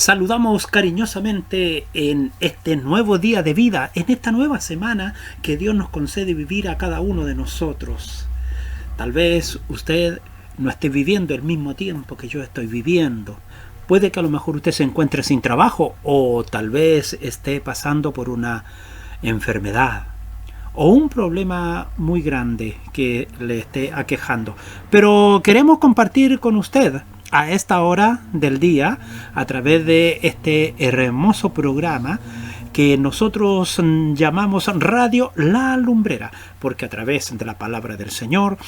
Saludamos cariñosamente en este nuevo día de vida, en esta nueva semana que Dios nos concede vivir a cada uno de nosotros. Tal vez usted no esté viviendo el mismo tiempo que yo estoy viviendo. Puede que a lo mejor usted se encuentre sin trabajo o tal vez esté pasando por una enfermedad o un problema muy grande que le esté aquejando. Pero queremos compartir con usted a esta hora del día, a través de este hermoso programa que nosotros llamamos Radio La Lumbrera, porque a través de la palabra del Señor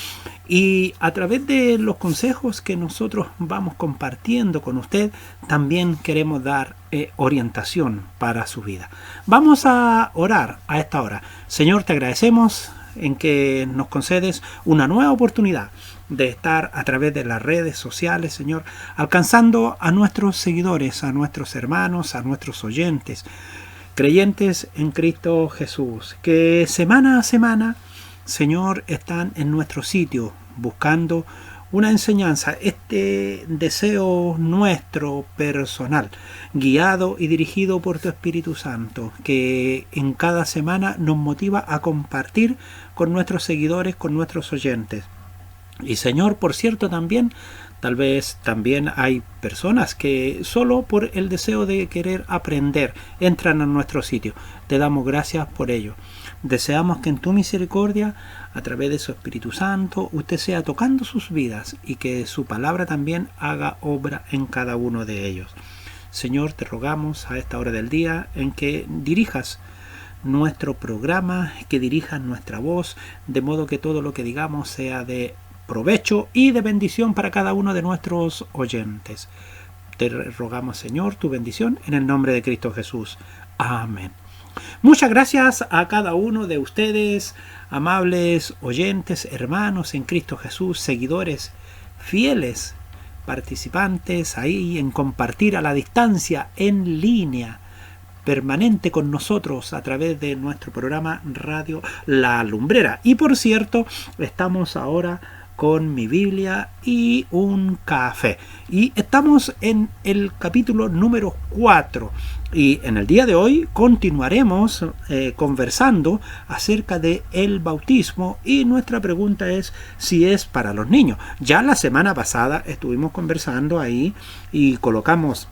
y a través de los consejos que nosotros vamos compartiendo con usted, también queremos dar orientación para su vida. Vamos a orar a esta hora. Señor, te agradecemos en que nos concedes una nueva oportunidad de estar a través de las redes sociales, Señor, alcanzando a nuestros seguidores, a nuestros hermanos, a nuestros oyentes, creyentes en Cristo Jesús, que semana a semana, Señor, están en nuestro sitio buscando una enseñanza, este deseo nuestro personal, guiado y dirigido por tu Espíritu Santo, que en cada semana nos motiva a compartir con nuestros seguidores, con nuestros oyentes. Y Señor, por cierto, también, tal vez también hay personas que solo por el deseo de querer aprender entran a nuestro sitio. Te damos gracias por ello. Deseamos que en tu misericordia, a través de su Espíritu Santo, usted sea tocando sus vidas y que su palabra también haga obra en cada uno de ellos. Señor, te rogamos a esta hora del día en que dirijas nuestro programa, que dirijas nuestra voz, de modo que todo lo que digamos sea de provecho y de bendición para cada uno de nuestros oyentes. Te rogamos, Señor, tu bendición en el nombre de Cristo Jesús. Amén. Muchas gracias a cada uno de ustedes, amables oyentes, hermanos en Cristo Jesús, seguidores fieles, participantes ahí en compartir a la distancia, en línea, permanente con nosotros a través de nuestro programa Radio La Lumbrera. Y por cierto, estamos ahora con mi Biblia y un café. Y estamos en el capítulo número 4. Y en el día de hoy continuaremos conversando acerca de el bautismo. Y nuestra pregunta es si es para los niños. Ya la semana pasada estuvimos conversando ahí y colocamos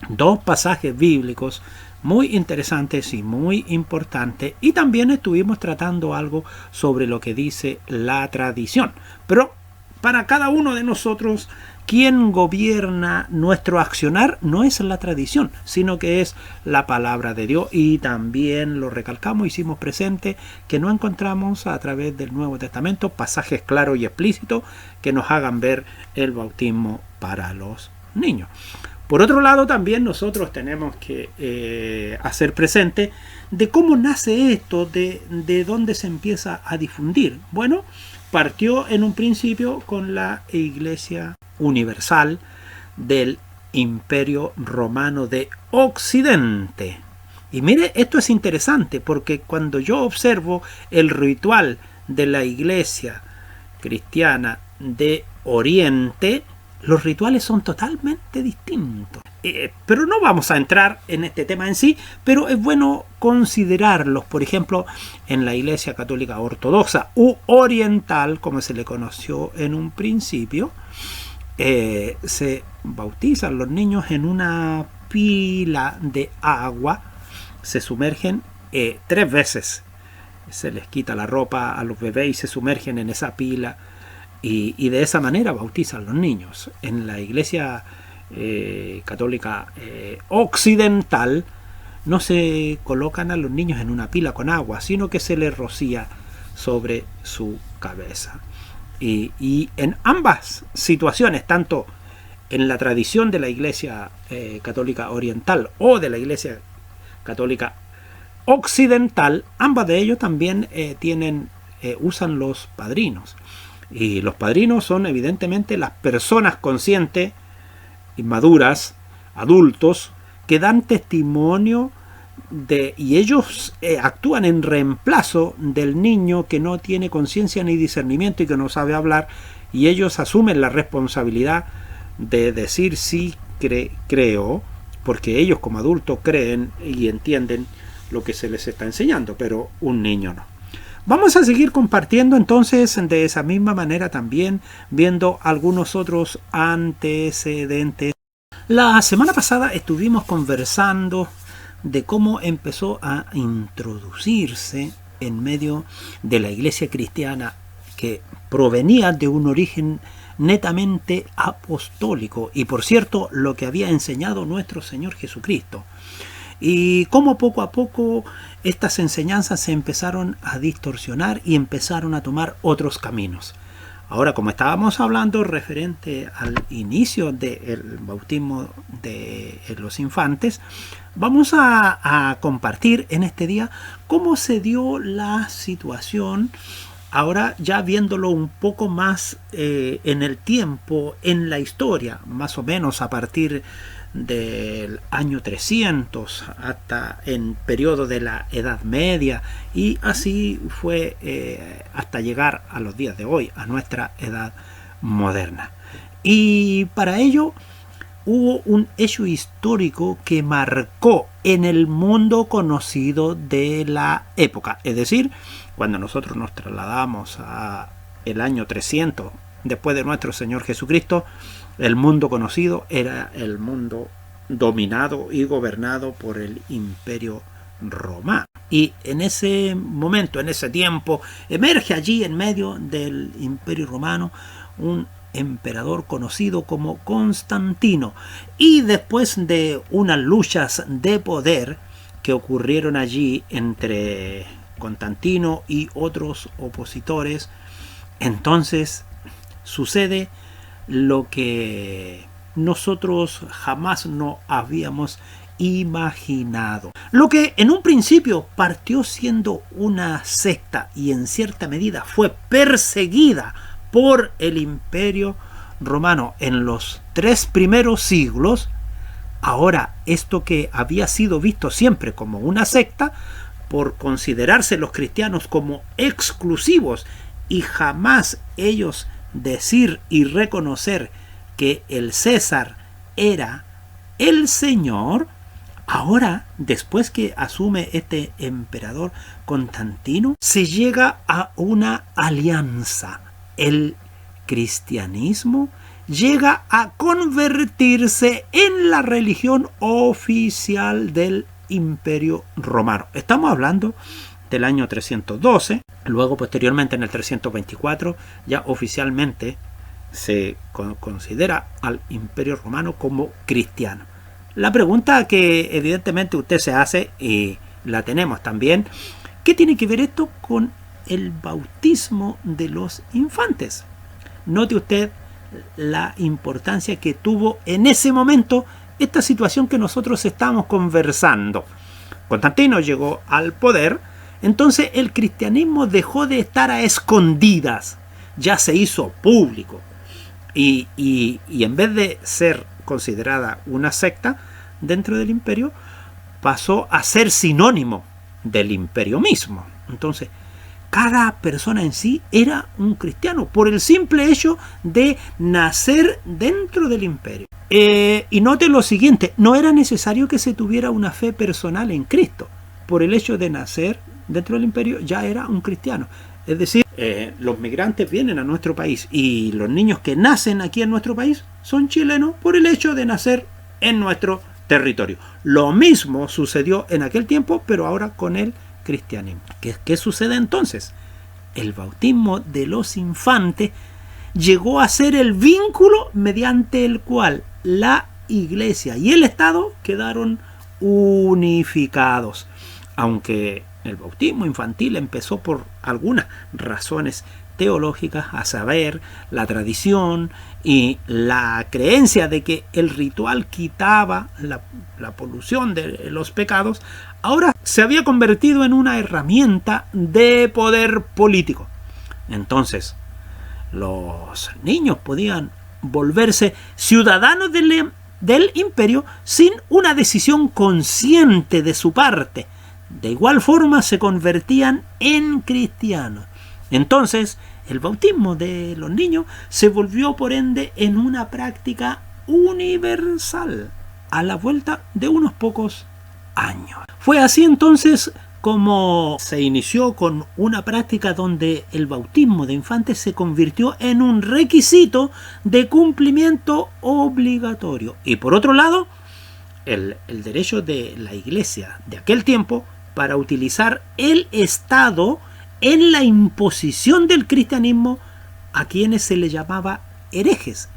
dos pasajes bíblicos muy interesantes y muy importantes, y también estuvimos tratando algo sobre lo que dice la tradición. Pero para cada uno de nosotros, quien gobierna nuestro accionar no es la tradición, sino que es la palabra de Dios. Y también lo recalcamos, hicimos presente que no encontramos a través del Nuevo Testamento pasajes claros y explícitos que nos hagan ver el bautismo para los niños. Por otro lado, también nosotros tenemos que hacer presente de cómo nace esto, de dónde se empieza a difundir. Bueno, partió en un principio con la Iglesia Universal del Imperio Romano de Occidente. Y mire, esto es interesante porque cuando yo observo el ritual de la Iglesia cristiana de Oriente, los rituales son totalmente distintos. Pero no vamos a entrar en este tema en sí, pero es bueno considerarlos. Por ejemplo, en la Iglesia Católica Ortodoxa u Oriental, como se le conoció en un principio, se bautizan los niños en una pila de agua, se sumergen 3 veces. Se les quita la ropa a los bebés y se sumergen en esa pila. Y de esa manera bautizan los niños. En la Iglesia Católica Occidental no se colocan a los niños en una pila con agua, sino que se les rocía sobre su cabeza. Y en ambas situaciones, tanto en la tradición de la Iglesia Católica Oriental o de la Iglesia Católica Occidental, ambas de ellos también usan los padrinos. Y los padrinos son evidentemente las personas conscientes, inmaduras, adultos, que dan testimonio y ellos actúan en reemplazo del niño que no tiene conciencia ni discernimiento y que no sabe hablar, y ellos asumen la responsabilidad de decir sí creo porque ellos como adultos creen y entienden lo que se les está enseñando, pero un niño no. Vamos a seguir compartiendo entonces de esa misma manera también, viendo algunos otros antecedentes. La semana pasada estuvimos conversando de cómo empezó a introducirse en medio de la iglesia cristiana que provenía de un origen netamente apostólico y, por cierto, lo que había enseñado nuestro Señor Jesucristo. Y cómo poco a poco estas enseñanzas se empezaron a distorsionar y empezaron a tomar otros caminos. Ahora, como estábamos hablando referente al inicio del bautismo de los infantes, vamos a compartir en este día cómo se dio la situación, ahora ya viéndolo un poco más en el tiempo, en la historia, más o menos a partir del año 300 hasta en periodo de la Edad Media, y así fue hasta llegar a los días de hoy, a nuestra edad moderna. Y para ello hubo un hecho histórico que marcó en el mundo conocido de la época, es decir, cuando nosotros nos trasladamos a el año 300 después de nuestro Señor Jesucristo, el mundo conocido era el mundo dominado y gobernado por el Imperio Romano. Y en ese momento, en ese tiempo, emerge allí en medio del Imperio Romano un emperador conocido como Constantino. Y después de unas luchas de poder que ocurrieron allí entre Constantino y otros opositores, entonces sucede lo que nosotros jamás no habíamos imaginado. Lo que en un principio partió siendo una secta y en cierta medida fue perseguida por el Imperio Romano en los 3 primeros siglos, ahora esto que había sido visto siempre como una secta, por considerarse los cristianos como exclusivos y jamás ellos decir y reconocer que el César era el Señor, ahora, después que asume este emperador Constantino, se llega a una alianza. El cristianismo llega a convertirse en la religión oficial del Imperio Romano. Estamos hablando del año 312, luego posteriormente en el 324 ya oficialmente se considera al Imperio Romano como cristiano. La pregunta que evidentemente usted se hace, y la tenemos también, ¿qué tiene que ver esto con el bautismo de los infantes? Note usted la importancia que tuvo en ese momento esta situación que nosotros estamos conversando. Constantino llegó al poder, entonces el cristianismo dejó de estar a escondidas, ya se hizo público. Y en vez de ser considerada una secta dentro del imperio, pasó a ser sinónimo del imperio mismo. Entonces, cada persona en sí era un cristiano por el simple hecho de nacer dentro del imperio. Y note lo siguiente, no era necesario que se tuviera una fe personal en Cristo. Por el hecho de nacer dentro del imperio ya era un cristiano. Es decir, los migrantes vienen a nuestro país y los niños que nacen aquí en nuestro país son chilenos por el hecho de nacer en nuestro territorio. Lo mismo sucedió en aquel tiempo, pero ahora con el cristianismo. ¿Qué sucede entonces? El bautismo de los infantes llegó a ser el vínculo mediante el cual la Iglesia y el Estado quedaron unificados. Aunque el bautismo infantil empezó por algunas razones teológicas, a saber, la tradición y la creencia de que el ritual quitaba la polución de los pecados, ahora se había convertido en una herramienta de poder político. Entonces, los niños podían volverse ciudadanos del imperio sin una decisión consciente de su parte. De igual forma se convertían en cristianos. Entonces, el bautismo de los niños se volvió por ende en una práctica universal. a la vuelta de unos pocos años. Fue así entonces como se inició con una práctica donde el bautismo de infantes se convirtió en un requisito de cumplimiento obligatorio. Y por otro lado, el derecho de la Iglesia de aquel tiempo para utilizar el Estado en la imposición del cristianismo a quienes se les llamaba herejes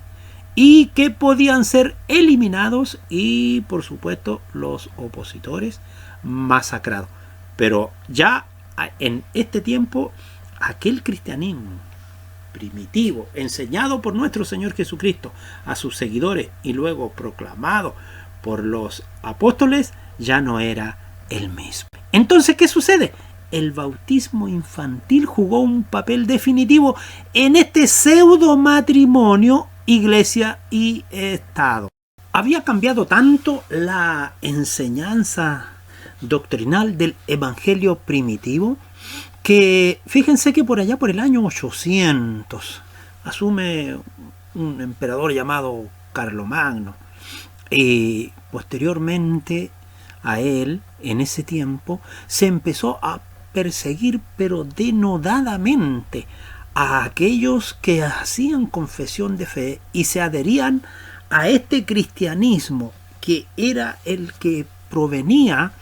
y que podían ser eliminados y, por supuesto, los opositores masacrados. Pero ya en este tiempo, aquel cristianismo primitivo, enseñado por nuestro Señor Jesucristo a sus seguidores y luego proclamado por los apóstoles, ya no era el mismo. Entonces, ¿qué sucede? El bautismo infantil jugó un papel definitivo en este pseudo matrimonio Iglesia y Estado. Había cambiado tanto la enseñanza doctrinal del evangelio primitivo que fíjense que por allá por el año 800 asume un emperador llamado Carlomagno y posteriormente a él, en ese tiempo, se empezó a perseguir pero denodadamente a aquellos que hacían confesión de fe y se adherían a este cristianismo que era el que provenía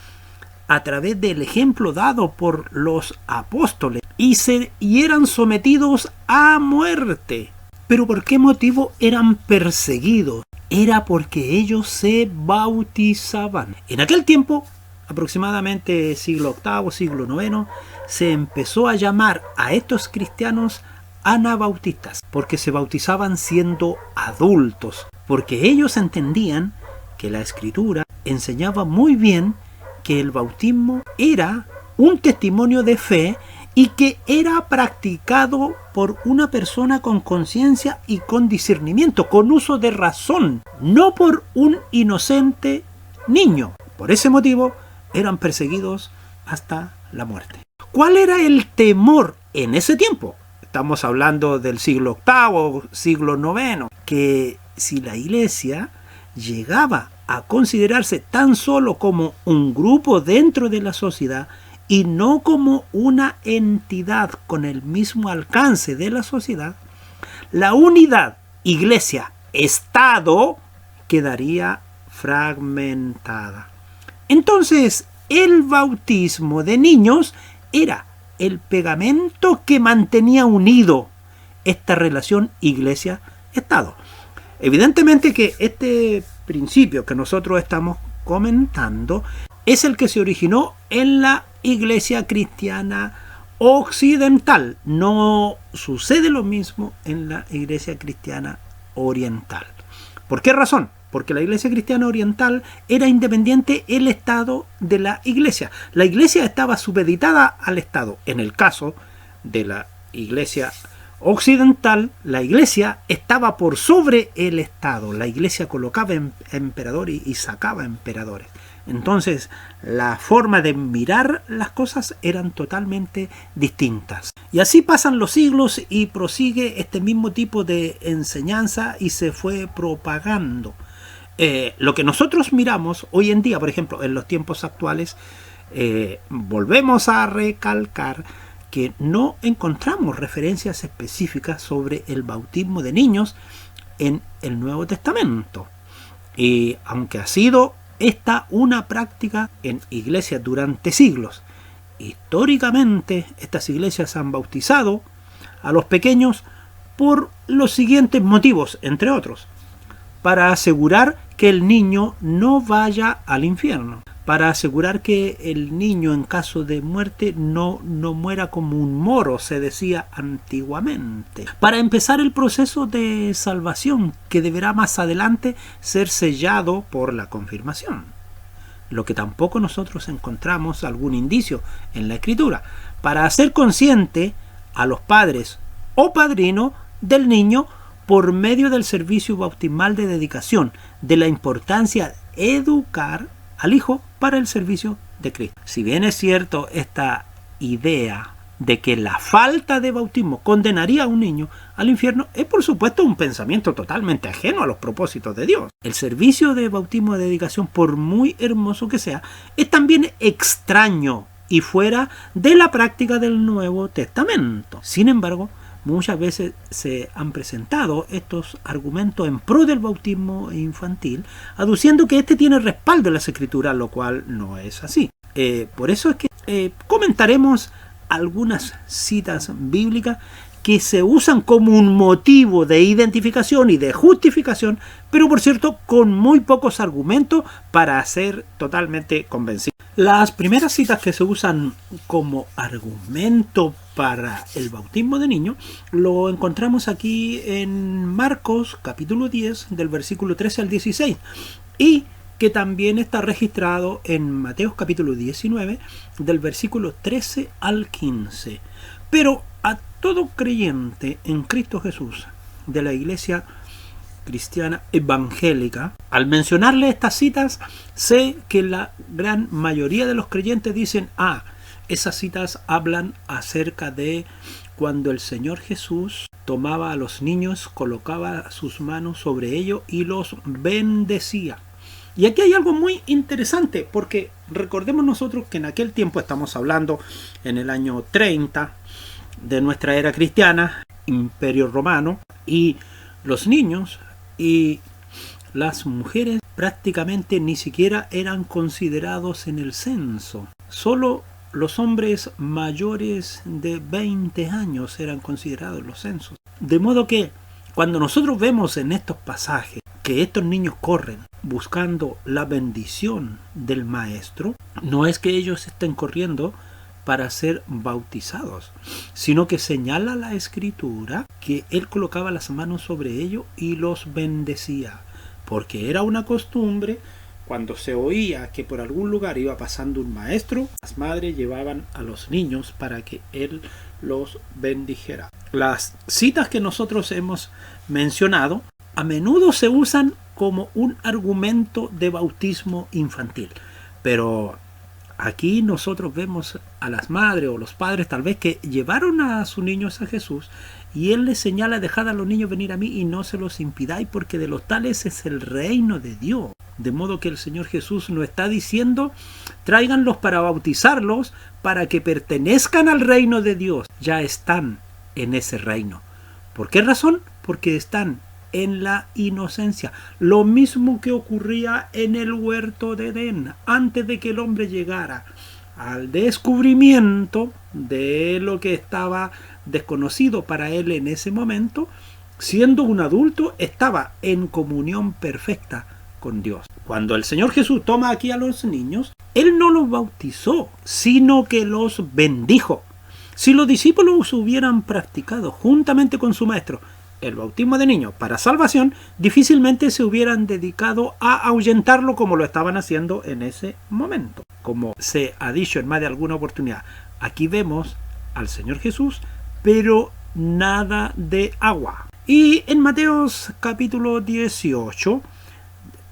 a través del ejemplo dado por los apóstoles y eran sometidos a muerte. ¿Pero por qué motivo eran perseguidos? Era porque ellos se bautizaban. En aquel tiempo, aproximadamente siglo VIII, siglo IX, se empezó a llamar a estos cristianos anabautistas, porque se bautizaban siendo adultos, porque ellos entendían que la Escritura enseñaba muy bien que el bautismo era un testimonio de fe y que era practicado por una persona con conciencia y con discernimiento, con uso de razón, no por un inocente niño. Por ese motivo eran perseguidos hasta la muerte. ¿Cuál era el temor en ese tiempo? Estamos hablando del siglo VIII, siglo IX, que si la Iglesia llegaba a considerarse tan solo como un grupo dentro de la sociedad y no como una entidad con el mismo alcance de la sociedad, la unidad Iglesia-Estado quedaría fragmentada. Entonces, el bautismo de niños era el pegamento que mantenía unido esta relación Iglesia-Estado. Evidentemente que este principio que nosotros estamos comentando es el que se originó en la Iglesia cristiana occidental. No sucede lo mismo en la Iglesia cristiana oriental. ¿Por qué razón? Porque la Iglesia cristiana oriental era independiente el Estado de la Iglesia. La Iglesia estaba supeditada al Estado. En el caso de la Iglesia occidental, la Iglesia estaba por sobre el Estado. La Iglesia colocaba emperadores y sacaba emperadores. Entonces, la forma de mirar las cosas eran totalmente distintas. Y así pasan los siglos y prosigue este mismo tipo de enseñanza y se fue propagando. Lo que nosotros miramos hoy en día, por ejemplo, en los tiempos actuales, volvemos a recalcar que no encontramos referencias específicas sobre el bautismo de niños en el Nuevo Testamento. Y aunque ha sido esta una práctica en iglesias durante siglos, históricamente estas iglesias han bautizado a los pequeños por los siguientes motivos, entre otros: para asegurar que el niño no vaya al infierno, para asegurar que el niño en caso de muerte no muera como un moro, se decía antiguamente, para empezar el proceso de salvación que deberá más adelante ser sellado por la confirmación, lo que tampoco nosotros encontramos algún indicio en la Escritura, para hacer consciente a los padres o padrinos del niño por medio del servicio bautismal de dedicación, de la importancia de educar al hijo para el servicio de Cristo. Si bien es cierto, esta idea de que la falta de bautismo condenaría a un niño al infierno es por supuesto un pensamiento totalmente ajeno a los propósitos de Dios. El servicio de bautismo de dedicación, por muy hermoso que sea, es también extraño y fuera de la práctica del Nuevo Testamento. Sin embargo, muchas veces se han presentado estos argumentos en pro del bautismo infantil, aduciendo que este tiene respaldo en las Escrituras, lo cual no es así. Por eso es que comentaremos algunas citas bíblicas que se usan como un motivo de identificación y de justificación, pero por cierto con muy pocos argumentos para ser totalmente convencidos. Las primeras citas que se usan como argumento para el bautismo de niños lo encontramos aquí en Marcos capítulo 10 del versículo 13 al 16 y que también está registrado en Mateo capítulo 19 del versículo 13 al 15. Pero a todo creyente en Cristo Jesús de la iglesia cristiana evangélica, al mencionarle estas citas, sé que la gran mayoría de los creyentes dicen, esas citas hablan acerca de cuando el Señor Jesús tomaba a los niños, colocaba sus manos sobre ellos y los bendecía. Y aquí hay algo muy interesante, porque recordemos nosotros que en aquel tiempo, estamos hablando en el año 30 de nuestra era cristiana, Imperio Romano, y los niños y las mujeres prácticamente ni siquiera eran considerados en el censo. Solo los hombres mayores de 20 años eran considerados en los censos. De modo que cuando nosotros vemos en estos pasajes que estos niños corren buscando la bendición del maestro, no es que ellos estén corriendo para ser bautizados, sino que señala la escritura que él colocaba las manos sobre ellos y los bendecía, porque era una costumbre cuando se oía que por algún lugar iba pasando un maestro, las madres llevaban a los niños para que él los bendijera. Las citas que nosotros hemos mencionado a menudo se usan como un argumento de bautismo infantil, pero aquí nosotros vemos a las madres o los padres tal vez que llevaron a sus niños a Jesús y él les señala: dejad a los niños venir a mí y no se los impidáis, porque de los tales es el reino de Dios. De modo que el Señor Jesús no está diciendo tráiganlos para bautizarlos para que pertenezcan al reino de Dios. Ya están en ese reino. ¿Por qué razón? Porque están en la inocencia. Lo mismo que ocurría en el huerto de Edén, antes de que el hombre llegara al descubrimiento de lo que estaba desconocido para él en ese momento. Siendo un adulto, estaba en comunión perfecta con Dios. Cuando el Señor Jesús toma aquí a los niños, él no los bautizó, sino que los bendijo. Si los discípulos hubieran practicado juntamente con su maestro el bautismo de niños para salvación, difícilmente se hubieran dedicado a ahuyentarlo como lo estaban haciendo en ese momento. Como se ha dicho en más de alguna oportunidad, aquí vemos al Señor Jesús, pero nada de agua. Y en Mateos capítulo 18,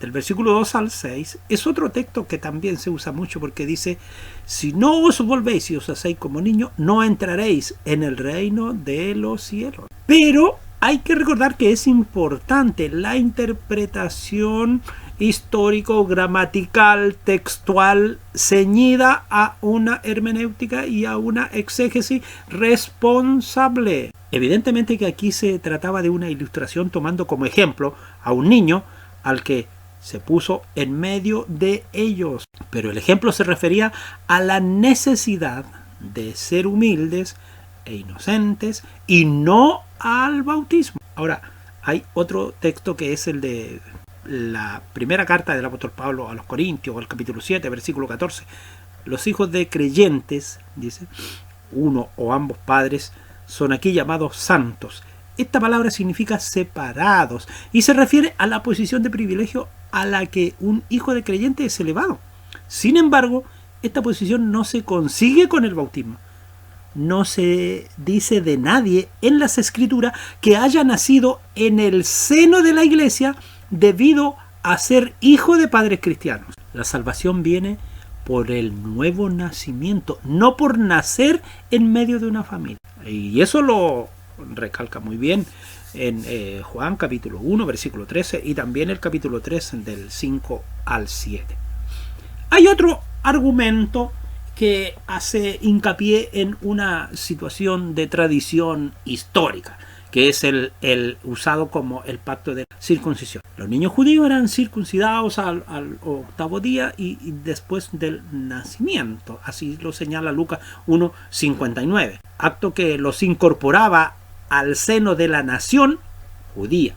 del versículo 2 al 6, es otro texto que también se usa mucho, porque dice: si no os volvéis y os hacéis como niños, no entraréis en el reino de los cielos. Pero hay que recordar que es importante la interpretación histórico, gramatical, textual, ceñida a una hermenéutica y a una exégesis responsable. Evidentemente que aquí se trataba de una ilustración tomando como ejemplo a un niño al que se puso en medio de ellos. Pero el ejemplo se refería a la necesidad de ser humildes e inocentes y no al bautismo. Ahora, hay otro texto que es el de la primera carta del apóstol Pablo a los Corintios, el capítulo 7, versículo 14. Los hijos de creyentes, dice, uno o ambos padres, son aquí llamados santos. Esta palabra significa separados y se refiere a la posición de privilegio a la que un hijo de creyente es elevado. Sin embargo, esta posición no se consigue con el bautismo. No se dice de nadie en las Escrituras que haya nacido en el seno de la iglesia debido a ser hijo de padres cristianos. La salvación viene por el nuevo nacimiento, no por nacer en medio de una familia. Y eso lo recalca muy bien en Juan capítulo 1, versículo 13 y también el capítulo 3 del 5 al 7. Hay otro argumento que hace hincapié en una situación de tradición histórica, que es el usado como el pacto de circuncisión. Los niños judíos eran circuncidados al octavo día y después del nacimiento, así lo señala Lucas 1:59, acto que los incorporaba al seno de la nación judía.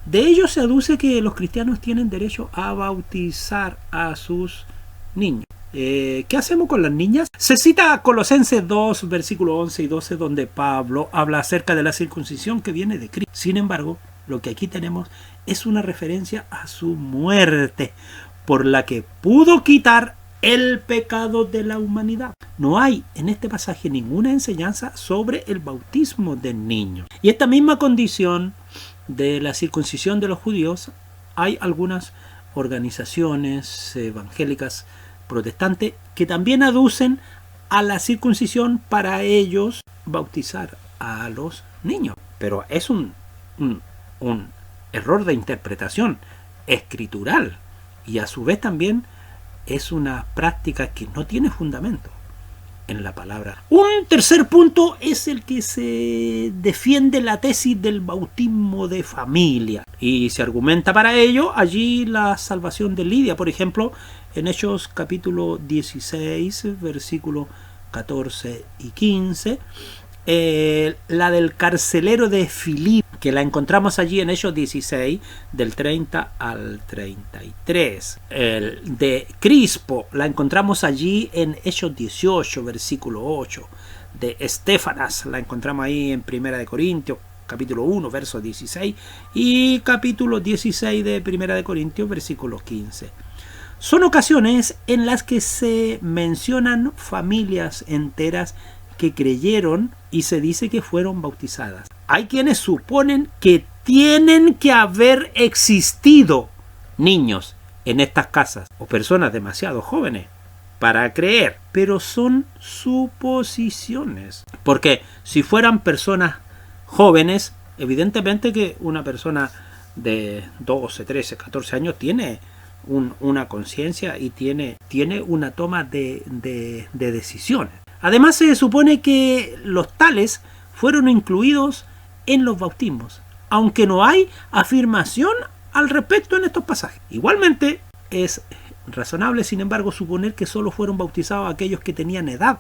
De ello se aduce que los cristianos tienen derecho a bautizar a sus niños. ¿Qué hacemos con las niñas? Se cita Colosenses 2, versículos 11 y 12, donde Pablo habla acerca de la circuncisión que viene de Cristo. Sin embargo, lo que aquí tenemos es una referencia a su muerte, por la que pudo quitar el pecado de la humanidad. No hay en este pasaje ninguna enseñanza sobre el bautismo de niños. Y esta misma condición de la circuncisión de los judíos, hay algunas organizaciones evangélicas protestantes que también aducen a la circuncisión para ellos bautizar a los niños. Pero es un error de interpretación escritural y a su vez también es una práctica que no tiene fundamento en la palabra. Un tercer punto es el que se defiende la tesis del bautismo de familia y se argumenta para ello allí la salvación de Lidia, por ejemplo, en Hechos capítulo 16, versículos 14 y 15, la del carcelero de Filipo, que la encontramos allí en Hechos 16, del 30 al 33. El de Crispo la encontramos allí en Hechos 18, versículo 8. De Estefanas la encontramos ahí en 1 Corintios, capítulo 1, verso 16, y capítulo 16 de 1 Corintios, versículo 15. Son ocasiones en las que se mencionan familias enteras que creyeron y se dice que fueron bautizadas. Hay quienes suponen que tienen que haber existido niños en estas casas o personas demasiado jóvenes para creer, pero son suposiciones, porque si fueran personas jóvenes, evidentemente que una persona de 12, 13, 14 años tiene una conciencia y tiene una toma de decisiones. Además, se supone que los tales fueron incluidos en los bautismos, aunque no hay afirmación al respecto en estos pasajes. Igualmente, es razonable, sin embargo, suponer que solo fueron bautizados aquellos que tenían edad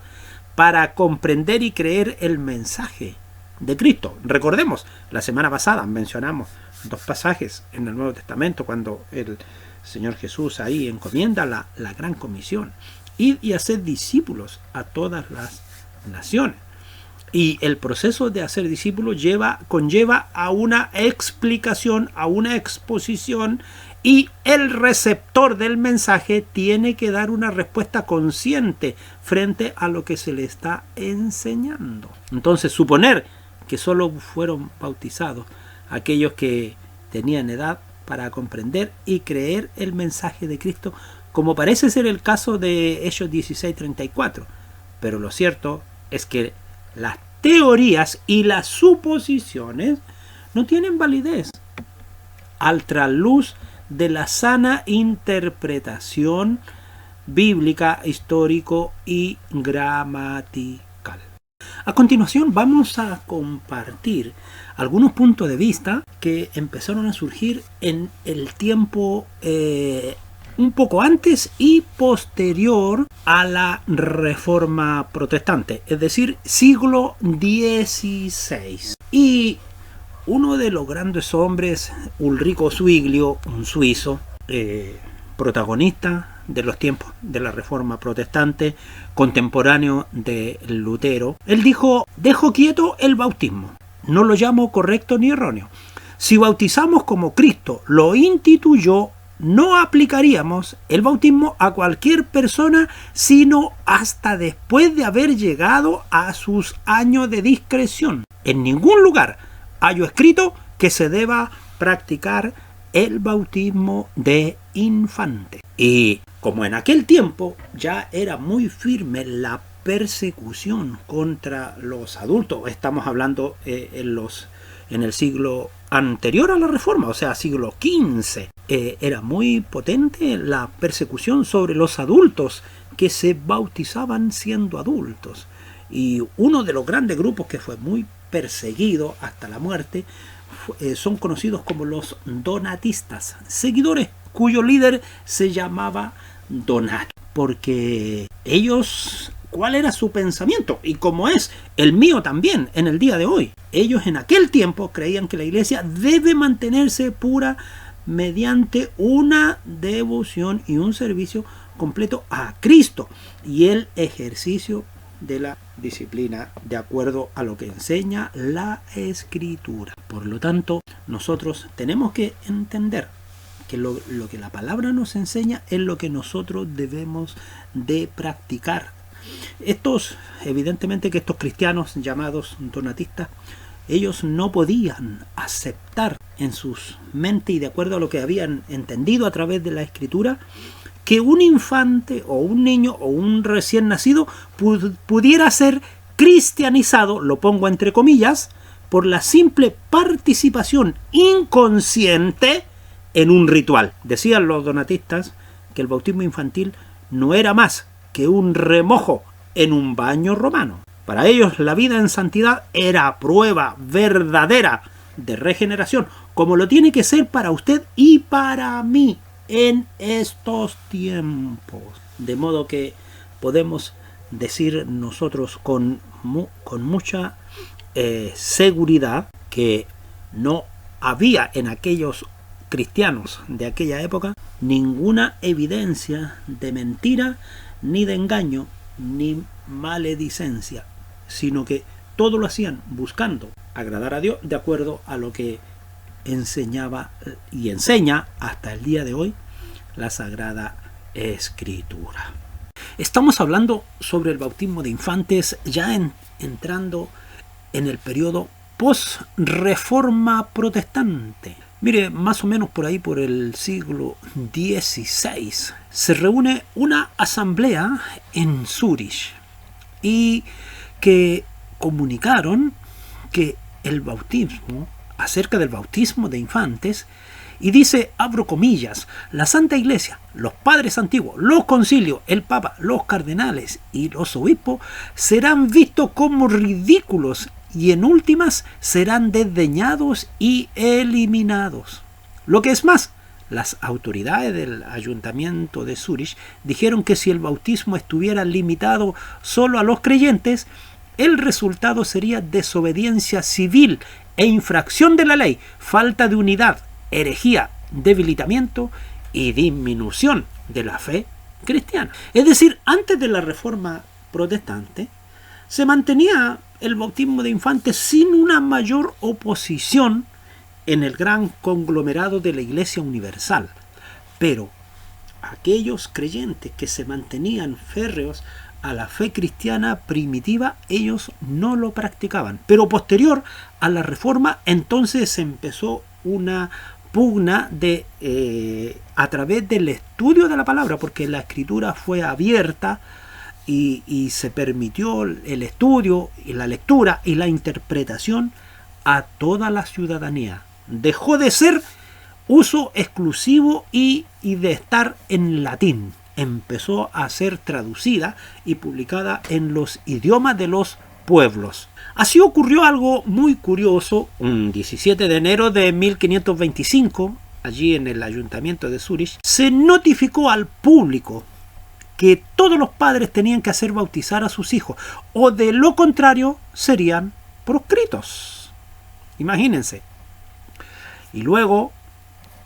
para comprender y creer el mensaje de Cristo. Recordemos, la semana pasada mencionamos dos pasajes en el Nuevo Testamento cuando el Señor Jesús ahí encomienda la gran comisión: ir y hacer discípulos a todas las naciones. Y el proceso de hacer discípulos conlleva a una explicación, a una exposición, y el receptor del mensaje tiene que dar una respuesta consciente frente a lo que se le está enseñando. Entonces, suponer que solo fueron bautizados aquellos que tenían edad para comprender y creer el mensaje de Cristo, como parece ser el caso de Hechos 16:34. Pero lo cierto es que las teorías y las suposiciones no tienen validez al trasluz de la sana interpretación bíblica, histórico y gramatical. A continuación vamos a compartir algunos puntos de vista que empezaron a surgir en el tiempo un poco antes y posterior a la Reforma Protestante, es decir, siglo XVI. Y uno de los grandes hombres, Ulrico Zwinglio, un suizo, protagonista de los tiempos de la Reforma Protestante, contemporáneo de Lutero, él dijo: dejo quieto el bautismo, no lo llamo correcto ni erróneo. Si bautizamos como Cristo lo instituyó, no aplicaríamos el bautismo a cualquier persona, sino hasta después de haber llegado a sus años de discreción. En ningún lugar hallo escrito que se deba practicar el bautismo de infantes. Y como en aquel tiempo ya era muy firme la persecución contra los adultos, estamos hablando en el siglo anterior a la Reforma, o sea, siglo XV, era muy potente la persecución sobre los adultos que se bautizaban siendo adultos. Y uno de los grandes grupos que fue muy perseguido hasta la muerte son conocidos como los donatistas, seguidores cuyo líder se llamaba Donato, porque ellos, ¿cuál era su pensamiento? Y como es el mío también en el día de hoy, ellos en aquel tiempo creían que la iglesia debe mantenerse pura mediante una devoción y un servicio completo a Cristo y el ejercicio de la disciplina de acuerdo a lo que enseña la Escritura. Por lo tanto, nosotros tenemos que entender que lo que la palabra nos enseña es lo que nosotros debemos de practicar. Evidentemente que estos cristianos llamados donatistas, ellos no podían aceptar en sus mentes y de acuerdo a lo que habían entendido a través de la Escritura, que un infante o un niño o un recién nacido pudiera ser cristianizado, lo pongo entre comillas, por la simple participación inconsciente en un ritual. Decían los donatistas que el bautismo infantil no era más que un remojo en un baño romano. Para ellos la vida en santidad era prueba verdadera de regeneración, como lo tiene que ser para usted y para mí en estos tiempos. De modo que podemos decir nosotros con mucha seguridad que no había en aquellos cristianos de aquella época ninguna evidencia de mentira, ni de engaño, ni maledicencia, sino que todo lo hacían buscando agradar a Dios de acuerdo a lo que enseñaba y enseña hasta el día de hoy la Sagrada Escritura. Estamos hablando sobre el bautismo de infantes ya entrando en el periodo post-reforma protestante. Mire, más o menos por ahí, por el siglo XVI, se reúne una asamblea en Zúrich y que comunicaron que el bautismo, acerca del bautismo de infantes, y dice, abro comillas, la Santa Iglesia, los padres antiguos, los concilios, el Papa, los cardenales y los obispos serán vistos como ridículos y en últimas serán desdeñados y eliminados. Lo que es más, las autoridades del ayuntamiento de Zúrich dijeron que si el bautismo estuviera limitado solo a los creyentes, el resultado sería desobediencia civil e infracción de la ley, falta de unidad, herejía, debilitamiento y disminución de la fe cristiana. Es decir, antes de la Reforma protestante se mantenía el bautismo de infantes sin una mayor oposición en el gran conglomerado de la Iglesia Universal. Pero aquellos creyentes que se mantenían férreos a la fe cristiana primitiva, ellos no lo practicaban. Pero posterior a la Reforma, entonces se empezó una pugna a través del estudio de la palabra, porque la Escritura fue abierta y se permitió el estudio y la lectura y la interpretación a toda la ciudadanía. Dejó de ser uso exclusivo y de estar en latín. Empezó a ser traducida y publicada en los idiomas de los pueblos. Así ocurrió algo muy curioso un 17 de enero de 1525, allí en el ayuntamiento de Zúrich, se notificó al público que todos los padres tenían que hacer bautizar a sus hijos, o de lo contrario serían proscritos. Imagínense. Y luego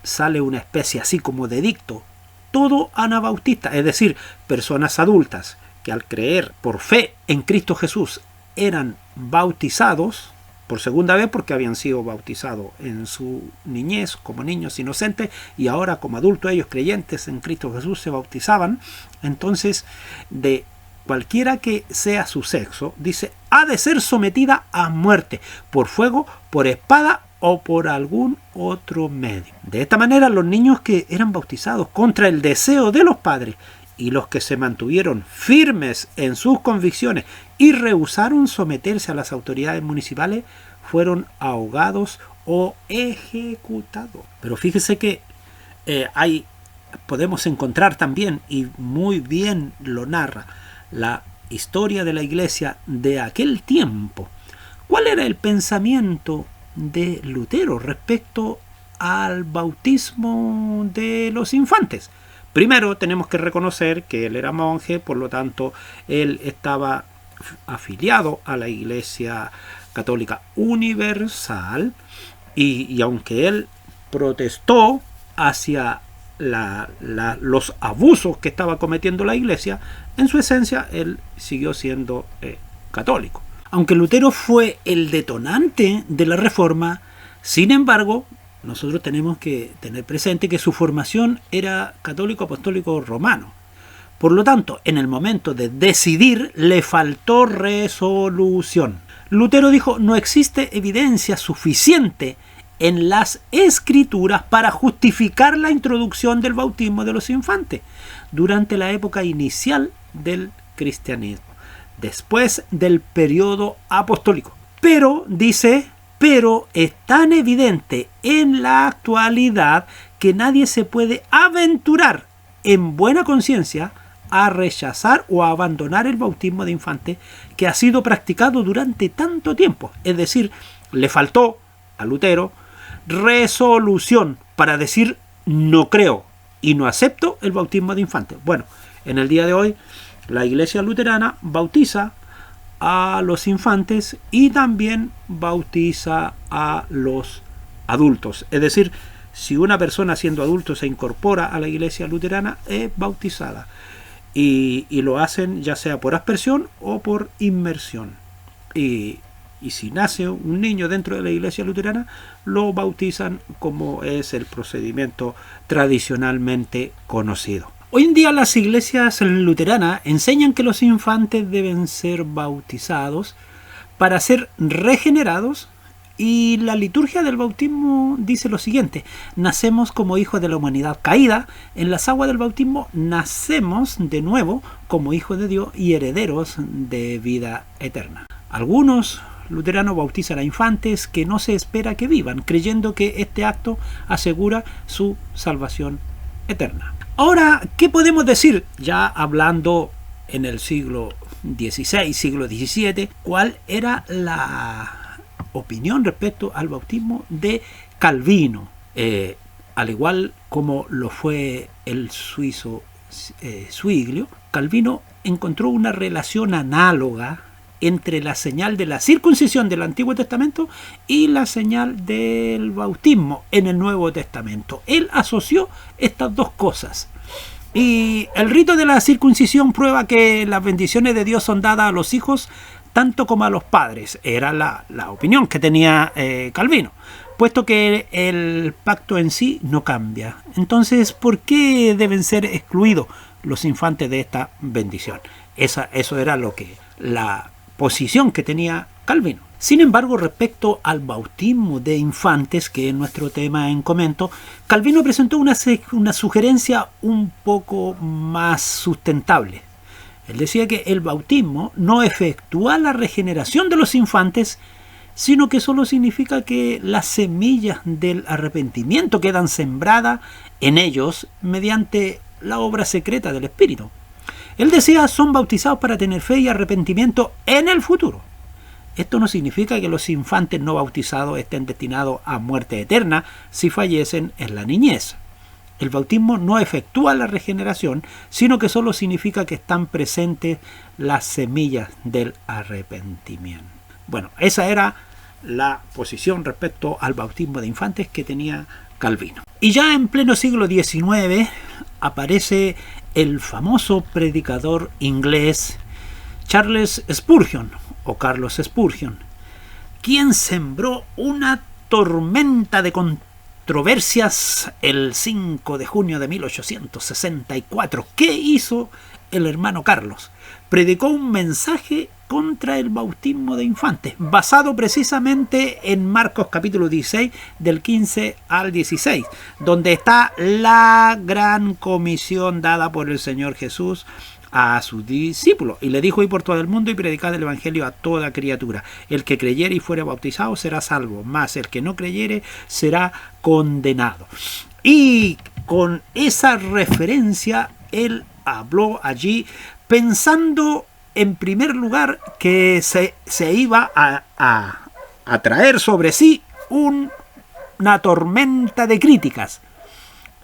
sale una especie así como de edicto. Todo anabautista, es decir, personas adultas que al creer por fe en Cristo Jesús eran bautizados por segunda vez, porque habían sido bautizados en su niñez como niños inocentes y ahora como adultos ellos creyentes en Cristo Jesús se bautizaban. Entonces, de cualquiera que sea su sexo, dice, ha de ser sometida a muerte por fuego, por espada o por algún otro medio. De esta manera, los niños que eran bautizados contra el deseo de los padres y los que se mantuvieron firmes en sus convicciones y rehusaron someterse a las autoridades municipales fueron ahogados o ejecutados. Pero fíjese que podemos encontrar también, y muy bien lo narra la historia de la iglesia de aquel tiempo, cuál era el pensamiento de Lutero respecto al bautismo de los infantes. Primero tenemos que reconocer que él era monje, por lo tanto él estaba afiliado a la Iglesia Católica Universal, y aunque él protestó hacia los abusos que estaba cometiendo la Iglesia, en su esencia él siguió siendo católico. Aunque Lutero fue el detonante de la Reforma, sin embargo, nosotros tenemos que tener presente que su formación era católico apostólico romano. Por lo tanto, en el momento de decidir, le faltó resolución. Lutero dijo: no existe evidencia suficiente en las Escrituras para justificar la introducción del bautismo de los infantes durante la época inicial del cristianismo, después del periodo apostólico. Pero, dice, es tan evidente en la actualidad que nadie se puede aventurar en buena conciencia a rechazar o a abandonar el bautismo de infante que ha sido practicado durante tanto tiempo. Es decir, le faltó a Lutero resolución para decir: no creo y no acepto el bautismo de infante. Bueno, en el día de hoy la Iglesia Luterana bautiza a los infantes y también bautiza a los adultos. Es decir, si una persona siendo adulto se incorpora a la Iglesia Luterana, es bautizada. Y lo hacen ya sea por aspersión o por inmersión. Y si nace un niño dentro de la Iglesia Luterana, lo bautizan como es el procedimiento tradicionalmente conocido. Hoy en día las iglesias luteranas enseñan que los infantes deben ser bautizados para ser regenerados, y la liturgia del bautismo dice lo siguiente: nacemos como hijos de la humanidad caída, en las aguas del bautismo nacemos de nuevo como hijos de Dios y herederos de vida eterna. Algunos luteranos bautizan a infantes que no se espera que vivan, creyendo que este acto asegura su salvación eterna. Ahora, ¿qué podemos decir? Ya hablando en el siglo XVI, siglo XVII, ¿cuál era la opinión respecto al bautismo de Calvino? Al igual como lo fue el suizo Zwinglio, Calvino encontró una relación análoga entre la señal de la circuncisión del Antiguo Testamento y la señal del bautismo en el Nuevo Testamento. Él asoció estas dos cosas. Y el rito de la circuncisión prueba que las bendiciones de Dios son dadas a los hijos tanto como a los padres. Era la opinión que tenía Calvino, puesto que el pacto en sí no cambia. Entonces, ¿por qué deben ser excluidos los infantes de esta bendición? Eso era la posición que tenía Calvino. Sin embargo, respecto al bautismo de infantes, que es nuestro tema en comento, Calvino presentó una sugerencia un poco más sustentable. Él decía que el bautismo no efectúa la regeneración de los infantes, sino que solo significa que las semillas del arrepentimiento quedan sembradas en ellos mediante la obra secreta del Espíritu. Él decía: son bautizados para tener fe y arrepentimiento en el futuro. Esto no significa que los infantes no bautizados estén destinados a muerte eterna si fallecen en la niñez. El bautismo no efectúa la regeneración, sino que solo significa que están presentes las semillas del arrepentimiento. Bueno, esa era la posición respecto al bautismo de infantes que tenía Calvino. Y ya en pleno siglo XIX aparece el famoso predicador inglés Charles Spurgeon, o Carlos Spurgeon, quien sembró una tormenta de controversias el 5 de junio de 1864. ¿Qué hizo el hermano Carlos? Predicó un mensaje contra el bautismo de infantes, basado precisamente en Marcos capítulo 16, del 15 al 16, donde está la gran comisión dada por el Señor Jesús a sus discípulos. Y le dijo: ir por todo el mundo y predicad el evangelio a toda criatura. El que creyere y fuere bautizado será salvo, mas el que no creyere será condenado. Y con esa referencia él habló allí pensando en primer lugar que se iba a traer sobre sí una tormenta de críticas.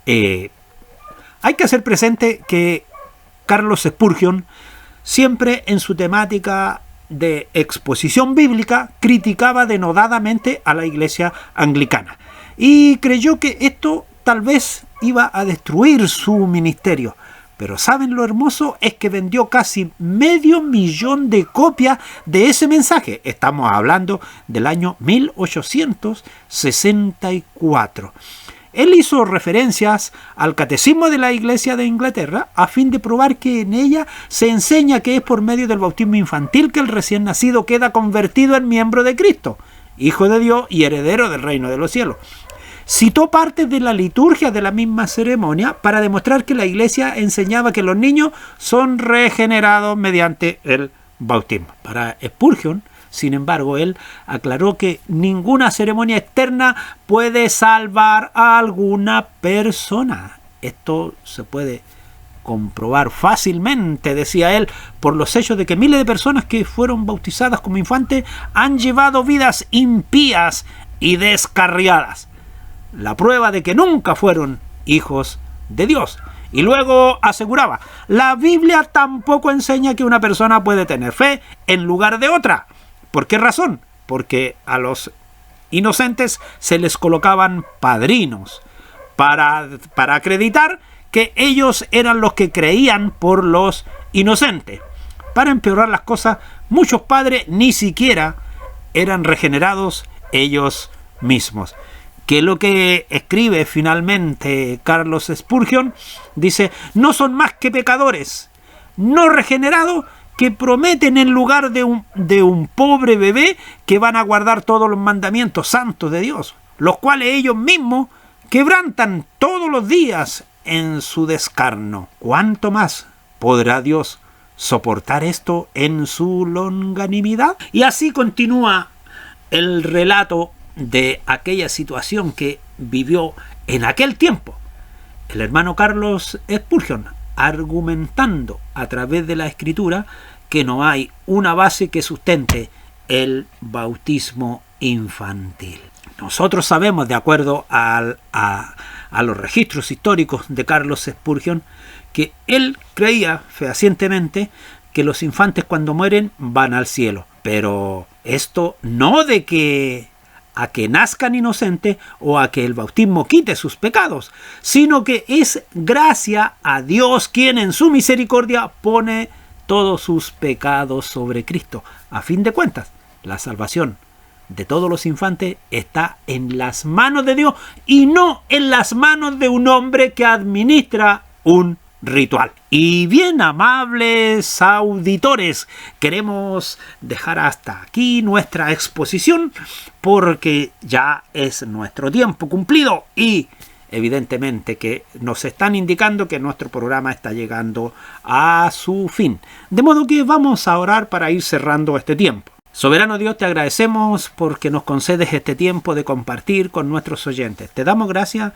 Hay que hacer presente que Carlos Spurgeon siempre en su temática de exposición bíblica criticaba denodadamente a la iglesia anglicana y creyó que esto tal vez iba a destruir su ministerio. Pero ¿saben lo hermoso? Es que vendió casi 500.000 de copias de ese mensaje. Estamos hablando del año 1864. Él hizo referencias al Catecismo de la Iglesia de Inglaterra a fin de probar que en ella se enseña que es por medio del bautismo infantil que el recién nacido queda convertido en miembro de Cristo, Hijo de Dios y heredero del reino de los cielos. Citó partes de la liturgia de la misma ceremonia para demostrar que la Iglesia enseñaba que los niños son regenerados mediante el bautismo. Para Spurgeon, sin embargo, él aclaró que ninguna ceremonia externa puede salvar a alguna persona. Esto se puede comprobar fácilmente, decía él, por los hechos de que miles de personas que fueron bautizadas como infantes han llevado vidas impías y descarriadas. La prueba de que nunca fueron hijos de Dios. Y luego aseguraba: la Biblia tampoco enseña que una persona puede tener fe en lugar de otra. ¿Por qué razón? Porque a los inocentes se les colocaban padrinos para acreditar que ellos eran los que creían por los inocentes. Para empeorar las cosas, muchos padres ni siquiera eran regenerados ellos mismos. Que lo que escribe finalmente Carlos Spurgeon dice: no son más que pecadores no regenerados que prometen en lugar de un pobre bebé que van a guardar todos los mandamientos santos de Dios, los cuales ellos mismos quebrantan todos los días en su descarno. ¿Cuánto más podrá Dios soportar esto en su longanimidad? Y así continúa el relato de aquella situación que vivió en aquel tiempo el hermano Carlos Spurgeon, argumentando a través de la Escritura que no hay una base que sustente el bautismo infantil. Nosotros sabemos, de acuerdo a los registros históricos de Carlos Spurgeon, que él creía fehacientemente que los infantes cuando mueren van al cielo, pero esto no de que a que nazcan inocentes o a que el bautismo quite sus pecados, sino que es gracia a Dios quien en su misericordia pone todos sus pecados sobre Cristo. A fin de cuentas, la salvación de todos los infantes está en las manos de Dios y no en las manos de un hombre que administra un ritual. Y bien, amables auditores, queremos dejar hasta aquí nuestra exposición porque ya es nuestro tiempo cumplido y evidentemente que nos están indicando que nuestro programa está llegando a su fin. De modo que vamos a orar para ir cerrando este tiempo. Soberano Dios, te agradecemos porque nos concedes este tiempo de compartir con nuestros oyentes. Te damos gracias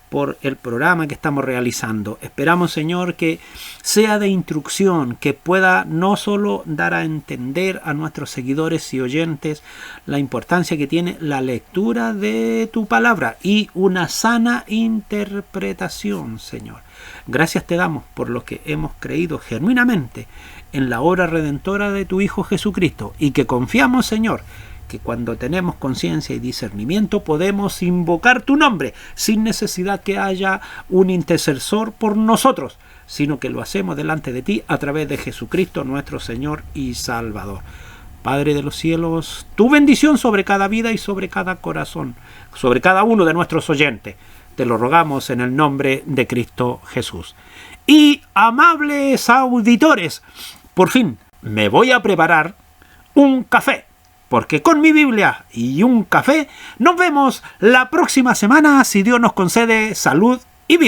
por el programa que estamos realizando. Esperamos, Señor, que sea de instrucción, que pueda no solo dar a entender a nuestros seguidores y oyentes la importancia que tiene la lectura de tu palabra y una sana interpretación, Señor. Gracias te damos por lo que hemos creído genuinamente en la obra redentora de tu Hijo Jesucristo y que confiamos, Señor, que cuando tenemos conciencia y discernimiento podemos invocar tu nombre sin necesidad que haya un intercesor por nosotros, sino que lo hacemos delante de ti a través de Jesucristo nuestro Señor y Salvador. Padre de los cielos, tu bendición sobre cada vida y sobre cada corazón, sobre cada uno de nuestros oyentes. Te lo rogamos en el nombre de Cristo Jesús. Y amables auditores, por fin me voy a preparar un café. Porque con mi Biblia y un café nos vemos la próxima semana si Dios nos concede salud y vida.